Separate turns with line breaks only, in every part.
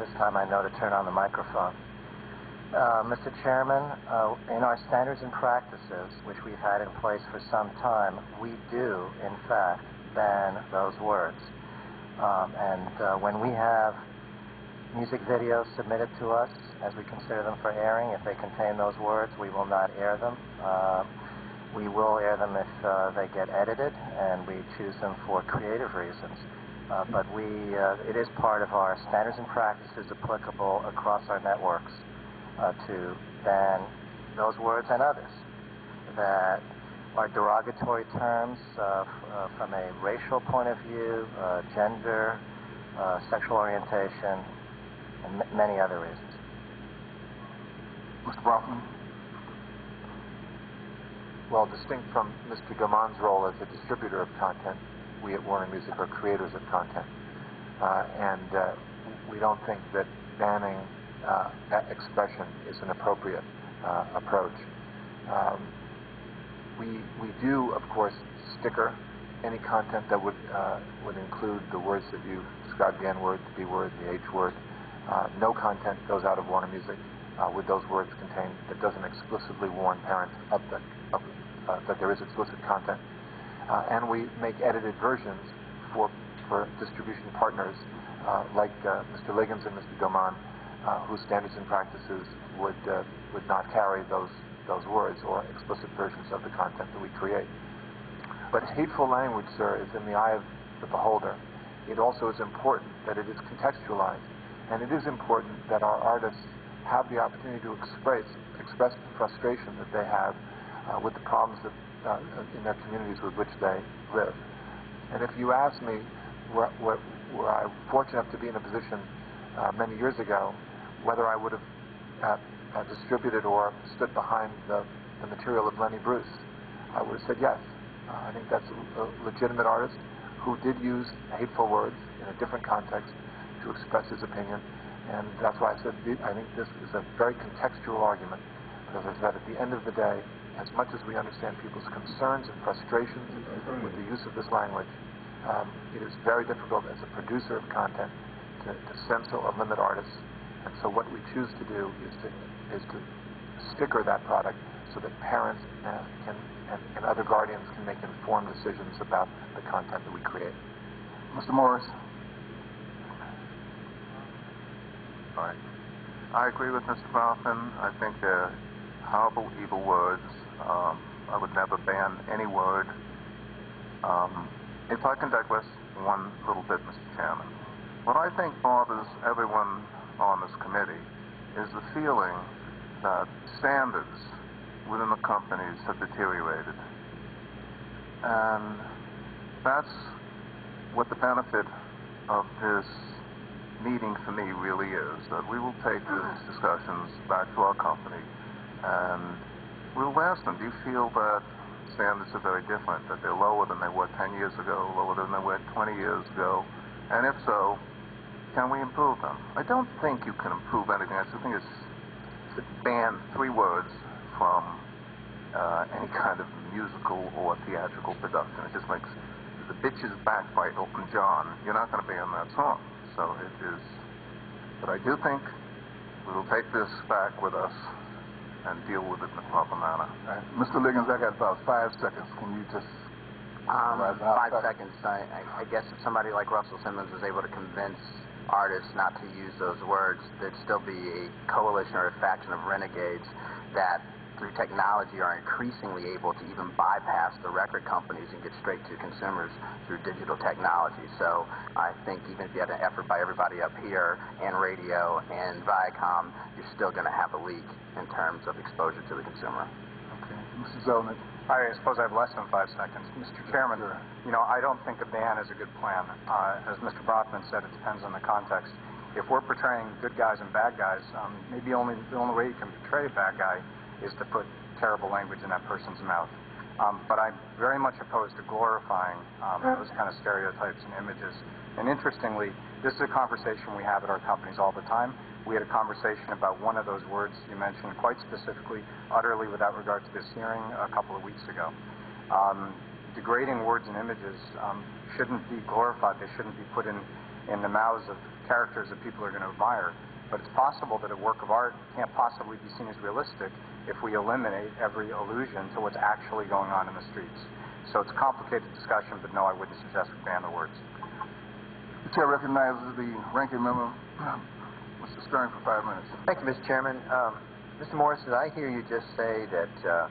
this time I know to turn on the microphone. Mr. Chairman, in our standards and practices, which we've had in place for some time, we do, in fact, ban those words. When we have music videos submitted to us, as we consider them for airing, if they contain those words, we will not air them. We will air them if they get edited, and we choose them for creative reasons. But it is part of our standards and practices applicable across our networks to ban those words and others that are derogatory terms from a racial point of view, gender, sexual orientation, and many other reasons.
Mr. Bronfman?
Well, distinct from Mr. Dauman's role as a distributor of content, we at Warner Music are creators of content. We don't think that banning that expression is an appropriate approach. We do, of course, sticker any content that would include the words that you described, the N-word, the B-word, the H-word. No content goes out of Warner Music with those words contained that doesn't explicitly warn parents that there is explicit content. And we make edited versions for distribution partners like Mr. Liggins and Mr. Dauman, whose standards and practices would not carry those words or explicit versions of the content that we create. But hateful language, sir, is in the eye of the beholder. It also is important that it is contextualized, and it is important that our artists have the opportunity to express the frustration that they have with the problems that, in their communities with which they live. And if you ask me, were I fortunate enough to be in a position many years ago, whether I would have distributed or stood behind the material of Lenny Bruce, I would have said yes. I think that's a legitimate artist who did use hateful words in a different context to express his opinion, and that's why I said I think this is a very contextual argument. As I said, at the end of the day, as much as we understand people's concerns and frustrations with the use of this language, it is very difficult as a producer of content to censor or limit artists. And so what we choose to do is to sticker that product so that parents and other guardians can make informed decisions about the content that we create.
Mr. Morris?
All right. I agree with Mr. Bronfman. I think they're horrible, evil words. I would never ban any word. If I can digress one little bit, Mr. Chairman, what I think bothers everyone on this committee is the feeling that standards within the companies have deteriorated. And that's what the benefit of this meeting for me really is, that we will take these discussions back to our company and we'll ask them, do you feel that standards are very different, that they're lower than they were 10 years ago, lower than they were 20 years ago? And if so, can we improve them? I don't think you can improve anything. I just think it's to ban 3 words from any kind of musical or theatrical production. It just makes the bitches back by Elton John. You're not going to ban that song. So it is. But I do think we will take this back with us and deal with it in a proper manner.
Mr. Liggins, I got about 5 seconds. Can you just...
5 seconds. I guess if somebody like Russell Simmons was able to convince artists not to use those words, there'd still be a coalition or a faction of renegades that through technology are increasingly able to even bypass the record companies and get straight to consumers through digital technology. So I think even if you had an effort by everybody up here and radio and Viacom, you're still going to have a leak in terms of exposure to the consumer.
Okay. Mr. Zelnick.
I suppose I have less than 5 seconds. Mr. Chairman, you know, I don't think a ban is a good plan. As Mr. Bronfman said, it depends on the context. If we're portraying good guys and bad guys, maybe the only way you can portray a bad guy is to put terrible language in that person's mouth. But I'm very much opposed to glorifying those kind of stereotypes and images. And interestingly, this is a conversation we have at our companies all the time. We had a conversation about one of those words you mentioned quite specifically, utterly without regard to this hearing, a couple of weeks ago. Degrading words and images shouldn't be glorified. They shouldn't be put in in the mouths of characters that people are going to admire. But it's possible that a work of art can't possibly be seen as realistic if we eliminate every allusion to what's actually going on in the streets. So it's a complicated discussion, but no, I wouldn't suggest we ban the words.
The chair recognizes the ranking member, Mr. Stern, for 5 minutes.
Thank you, Mr. Chairman. Mr. Morris, did I hear you just say that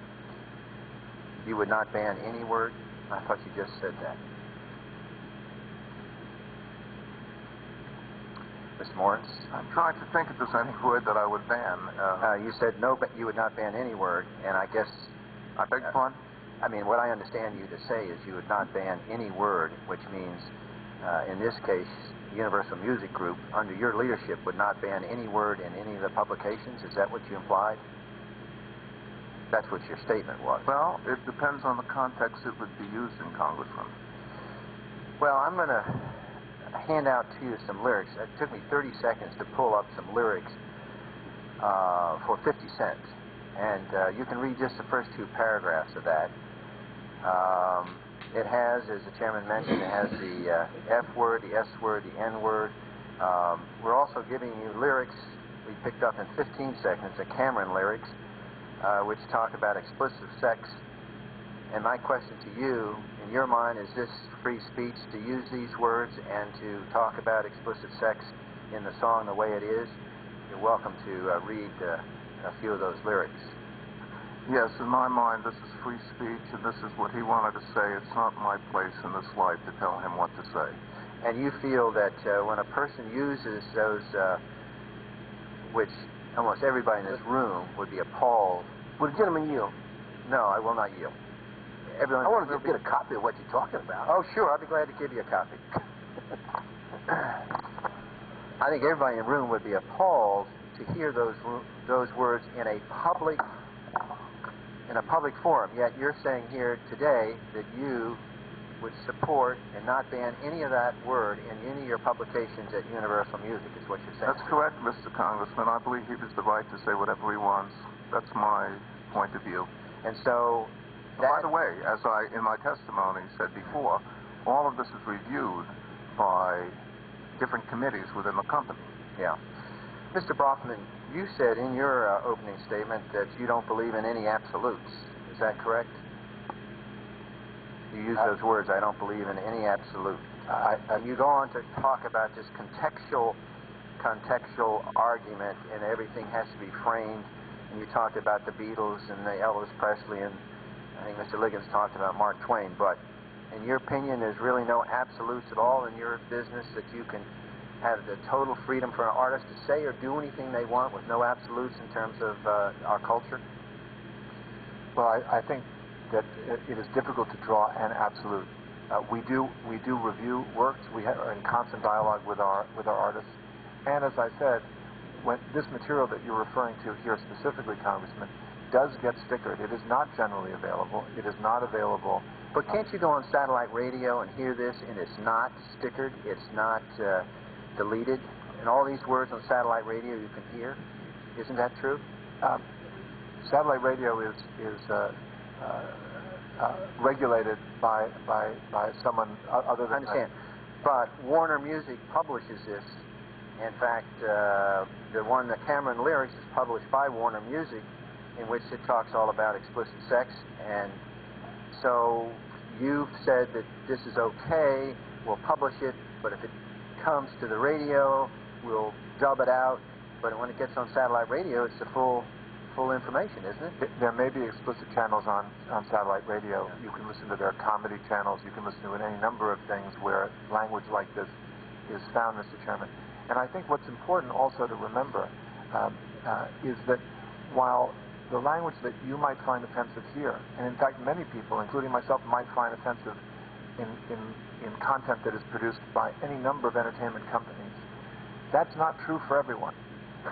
you would not ban any word? I thought you just said that. Mr. Morris?
I'm trying to think if there's any word that I would ban.
You said no, but you would not ban any word, and I guess...
I beg your pardon?
I mean, what I understand you to say is you would not ban any word, which means, in this case, Universal Music Group, under your leadership, would not ban any word in any of the publications. Is that what you implied? That's what your statement was.
Well, it depends on the context it would be used in, Congressman.
Well, I'm going to hand out to you some lyrics. It took me 30 seconds to pull up some lyrics for 50 cents. And you can read just the first 2 paragraphs of that. It has, as the chairman mentioned, it has the F word, the S word, the N word. We're also giving you lyrics we picked up in 15 seconds, the Cameron lyrics, which talk about explicit sex. And my question to you, in your mind, is this free speech to use these words and to talk about explicit sex in the song the way it is? You're welcome to read a few of those lyrics.
Yes, in my mind, this is free speech, and this is what he wanted to say. It's not my place in this life to tell him what to say.
And you feel that when a person uses those, which almost everybody in this room would be appalled.
Would the gentleman yield?
No, I will not yield. Everyone,
I want to get a copy of what you're talking about.
Oh, sure. I'll be glad to give you a copy. I think everybody in the room would be appalled to hear those words in a public forum. Yet you're saying here today that you would support and not ban any of that word in any of your publications at Universal Music, is what you're saying.
That's correct, Mr. Congressman. I believe he has the right to say whatever he wants. That's my point of view.
And so...
By the way, as I, in my testimony, said before, all of this is reviewed by different committees within the company.
Yeah. Mr. Bronfman, you said in your opening statement that you don't believe in any absolutes. Is that correct? You use those words, I don't believe in any absolute. And you go on to talk about this contextual argument, and everything has to be framed. And you talked about the Beatles and the Elvis Presley, and I think Mr. Liggins talked about Mark Twain. But in your opinion, there's really no absolutes at all in your business, that you can have the total freedom for an artist to say or do anything they want with no absolutes in terms of our culture?
Well, I think that it is difficult to draw an absolute. We do review works. We are in constant dialogue with our artists. And as I said, when this material that you're referring to here specifically, Congressman, does get stickered. It is not generally available. It is not available.
But can't you go on satellite radio and hear this, and it's not stickered, it's not deleted, and all these words on satellite radio you can hear? Isn't that true?
Satellite radio is regulated by someone other than...
I understand. But Warner Music publishes this. In fact, the one, the Cameron lyrics, is published by Warner Music, in which it talks all about explicit sex. And so you've said that this is okay, we'll publish it, but if it comes to the radio, we'll dub it out. But when it gets on satellite radio, it's the full information, isn't it?
There may be explicit channels on satellite radio. You can listen to their comedy channels. You can listen to any number of things where language like this is found, Mr. Chairman. And I think what's important also to remember is that while the language that you might find offensive here, and in fact many people, including myself, might find offensive in content that is produced by any number of entertainment companies, that's not true for everyone.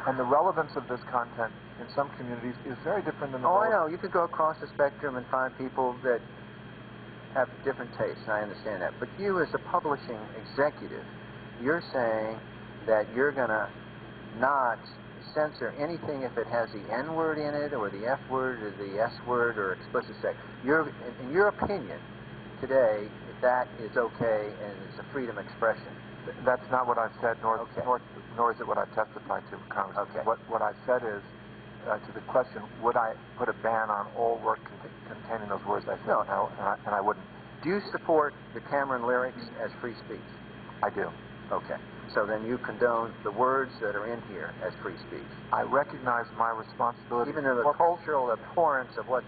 And the relevance of this content in some communities is very different than the
I know. You could go across the spectrum and find people that have different tastes, and I understand that. But you, as a publishing executive, you're saying that you're going to not censor anything if it has the N word in it, or the F word, or the S word, or explicit sex. In your opinion, today, that is okay, and it's a freedom of expression.
That's not what I've said, nor is it what I've testified to, Congressman.
Okay.
What I've said is, to the question, would I put a ban on all work containing those words? I said no, and I wouldn't.
Do you support the Cameron lyrics as free speech?
I do.
Okay. So then you condone the words that are in here as free speech?
I recognize my responsibility.
Even in the cultural abhorrence of what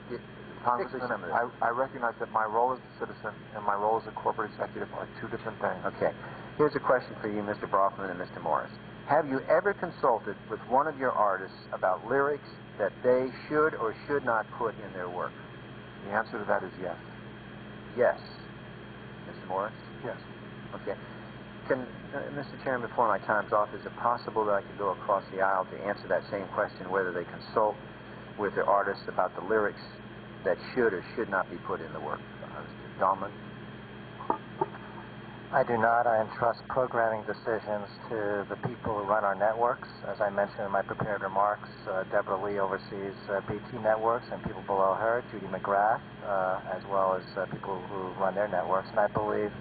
Congressman, I recognize that my role as a citizen and my role as a corporate executive are two different things.
Okay. Here's a question for you, Mr. Bronfman and Mr. Morris. Have you ever consulted with one of your artists about lyrics that they should or should not put in their work?
The answer to that is yes.
Yes. Mr. Morris?
Yes.
Okay. Mr. Chairman, before my time's off, is it possible that I could go across the aisle to answer that same question, whether they consult with their artists about the lyrics that should or should not be put in the work? Mr. Dauman?
I do not. I entrust programming decisions to the people who run our networks. As I mentioned in my prepared remarks, Deborah Lee oversees BT Networks and people below her, Judy McGrath, as well as people who run their networks. And I believe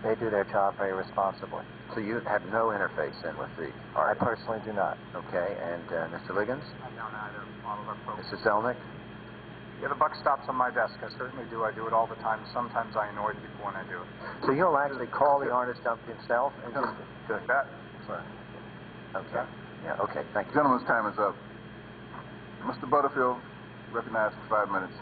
they do their job very responsibly.
So you have no interface then with the artist?
I personally do not.
Okay. And Mr. Liggins?
I don't either. All of our programs.
Mr. Zelnick?
Yeah, the buck stops on my desk. I certainly do. I do it all the time. Sometimes I annoy people when I do it.
So you'll actually call the artist up himself and just do
that?
Sorry.
Okay. Yeah, okay. Thank you.
Gentleman's time is up. Mr. Butterfield, recognized for 5 minutes.